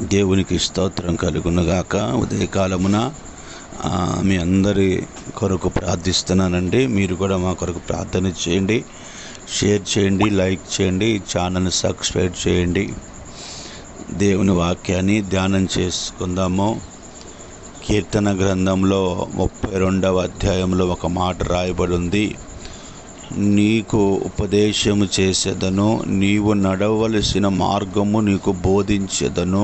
దేవునికి స్తోత్రం కలుగునుగాక. ఉదయకాలమున మీ అందరి కొరకు ప్రార్థిస్తున్నానండి. మీరు కూడా మా కొరకు ప్రార్థన చేయండి, షేర్ చేయండి, లైక్ చేయండి, ఛానల్ని సబ్స్క్రైబ్ చేయండి. దేవుని వాక్యాన్ని ధ్యానం చేసుకుందాము. కీర్తన గ్రంథంలో 32వ అధ్యాయంలో ఒక మాట రాయబడి ఉంది. నీకు ఉపదేశము చేసేదను, నీవు నడవలసిన మార్గము నీకు బోధించేదను,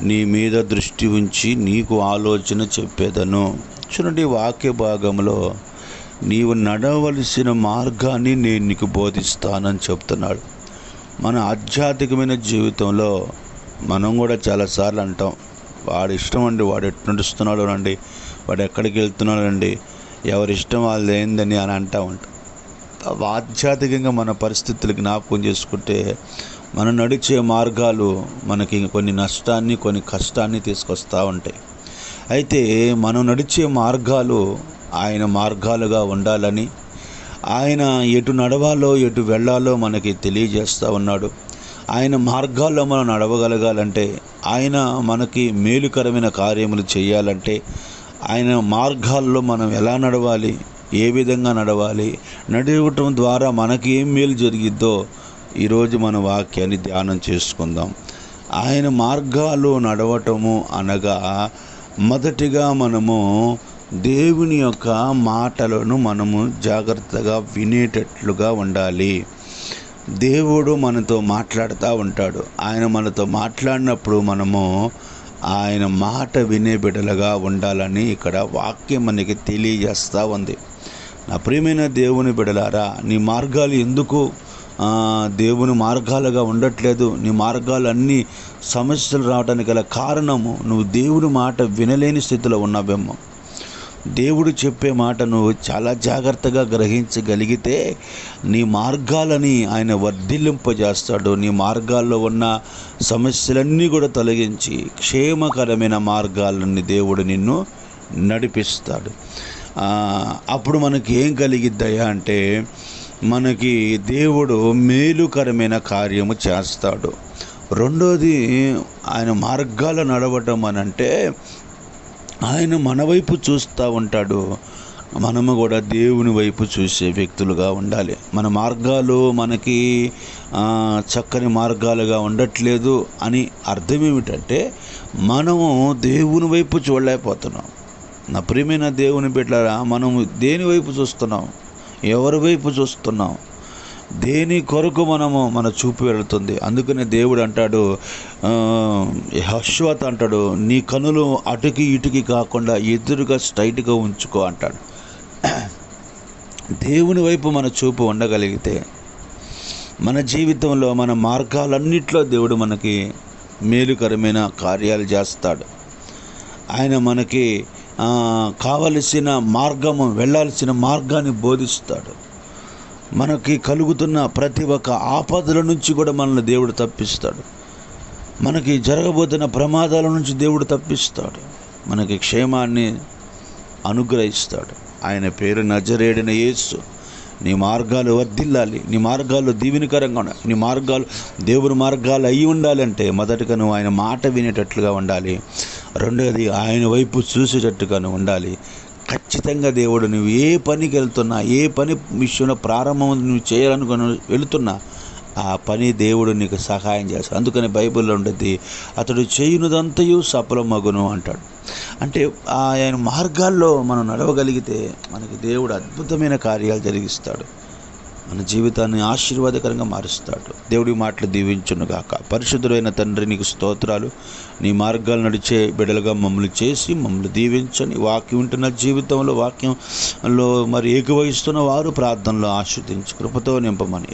నీ మీద దృష్టి ఉంచి నీకు ఆలోచన చెప్పేదను. చూడండి, వాక్య భాగంలో నీవు నడవలసిన మార్గాన్ని నేను నీకు బోధిస్తానని చెప్తున్నాడు. మన ఆధ్యాత్మికమైన జీవితంలో మనం కూడా చాలాసార్లు అంటాం, వాడి ఇష్టం అండి, వాడు ఎటు నడుస్తున్నాడు అండి, వాడు ఎక్కడికి వెళ్తున్నాడు అండి, ఎవరిష్టం వాళ్ళు ఏందని అని అంటూ ఉంటాం. ఆధ్యాత్మికంగా మన పరిస్థితులు జ్ఞాపకం చేసుకుంటే మనం నడిచే మార్గాలు మనకి కొన్ని నష్టాన్ని, కొన్ని కష్టాన్ని తీసుకొస్తూ ఉంటాయి. అయితే మనం నడిచే మార్గాలు ఆయన మార్గాలుగా ఉండాలని, ఆయన ఎటు నడవాలో ఎటు వెళ్ళాలో మనకి తెలియజేస్తూ ఉన్నాడు. ఆయన మార్గాల్లో మనం నడవగలగాలంటే, ఆయన మనకి మేలుకరమైన కార్యములు చేయాలంటే, ఆయన మార్గాల్లో మనం ఎలా నడవాలి, ఏ విధంగా నడవాలి, నడవటం ద్వారా మనకి ఏం మేలు జరిగిద్దో ఈరోజు మన వాక్యాన్ని ధ్యానం చేసుకుందాం. ఆయన మార్గాలు నడవటము అనగా మొదటిగా మనము దేవుని యొక్క మాటలను మనము జాగ్రత్తగా వినేటట్లుగా ఉండాలి. దేవుడు మనతో మాట్లాడుతూ ఉంటాడు. ఆయన మనతో మాట్లాడినప్పుడు మనము ఆయన మాట వినే బిడ్డలుగా ఉండాలని ఇక్కడ వాక్యం మనకి తెలియజేస్తూ ఉంది. నా ప్రియమైన దేవుని బిడ్డలారా, నీ మార్గాలు ఎందుకు దేవుని మార్గాలుగా ఉండట్లేదు? నీ మార్గాలు అన్నీ సమస్యలు రావడానికి గల కారణము నువ్వు దేవుని మాట వినలేని స్థితిలో ఉన్నావేమో. దేవుడు చెప్పే మాట నువ్వు చాలా జాగ్రత్తగా గ్రహించగలిగితే నీ మార్గాలని ఆయన వర్ధిల్లింపజేస్తాడు. నీ మార్గాల్లో ఉన్న సమస్యలన్నీ కూడా తొలగించి క్షేమకరమైన మార్గాలని దేవుడు నిన్ను నడిపిస్తాడు. అప్పుడు మనకి ఏం కలిగిద్దయా అంటే, మనకి దేవుడు మేలుకరమైన కార్యము చేస్తాడు. రెండోది, ఆయన మార్గాలు నడవటం అని అంటే ఆయన మన వైపు చూస్తూ ఉంటాడు. మనము కూడా దేవుని వైపు చూసే వ్యక్తులుగా ఉండాలి. మన మార్గాలు మనకి చక్కని మార్గాలుగా ఉండట్లేదు అని అర్థం ఏమిటంటే, మనము దేవుని వైపు చూడలేకపోతున్నాం. నా ప్రియమైన దేవుని బిడ్డలారా, మనము దేని వైపు చూస్తున్నాం? ఎవరి వైపు చూస్తున్నాం? దేని కొరకు మన చూపు వెళుతుంది? అందుకనే దేవుడు అంటాడు, యెహోషువతో అంటాడు, నీ కనులు అటుకి ఇటుకి కాకుండా ఎదురుగా స్ట్రైట్గా ఉంచుకో అంటాడు. దేవుని వైపు మన చూపు ఉండగలిగితే మన జీవితంలో మన మార్గాలన్నిట్లో దేవుడు మనకి మేలుకరమైన కార్యాలు చేస్తాడు. ఆయన మనకి కావలసిన మార్గము, వెళ్ళాల్సిన మార్గాన్ని బోధిస్తాడు. మనకి కలుగుతున్న ప్రతి ఒక్క ఆపదల నుంచి కూడా మనల్ని దేవుడు తప్పిస్తాడు. మనకి జరగబోతున్న ప్రమాదాల నుంచి దేవుడు తప్పిస్తాడు. మనకి క్షేమాన్ని అనుగ్రహిస్తాడు. ఆయన పేరు నజరేయుడైన యేసు. నీ మార్గాలు వర్ధిల్లాలి, నీ మార్గాలు దీవెనకరంగా ఉండాలి, నీ మార్గాలు దేవుని మార్గాలు అయి ఉండాలంటే మొదటగా నువ్వు ఆయన మాట వినేటట్లుగా ఉండాలి. రెండోది, ఆయన వైపు చూసేటట్టుగా నువ్వు ఉండాలి. ఖచ్చితంగా దేవుడు నువ్వు ఏ పనికి వెళ్తున్నా, ఏ పని విషయంలో ప్రారంభం నువ్వు చేయాలనుకుని వెళుతున్నా, ఆ పని దేవుడు నీకు సహాయం చేస్తాడు. అందుకని బైబిల్లో ఉండేది, అతడు చేయునదంతయు సఫలమగును అంటాడు. అంటే ఆయన మార్గాల్లో మనం నడవగలిగితే మనకి దేవుడు అద్భుతమైన కార్యాలు జరిగిస్తాడు. మన జీవితాన్ని ఆశీర్వాదకరంగా మారుస్తాడు. దేవుడి మాటలు దీవించునుగాక. పరిశుద్ధుడైన తండ్రి, నీకు స్తోత్రాలు. నీ మార్గాలు నడిచే బిడ్డలుగా మమ్మల్ని చేసి మమ్మల్ని దీవించని, వాక్యం ఉంటున్న జీవితంలో వాక్యంలో మరి ఏకవహిస్తున్న వారు ప్రార్థనలో ఆశీర్వదించి కృపతో నింపమని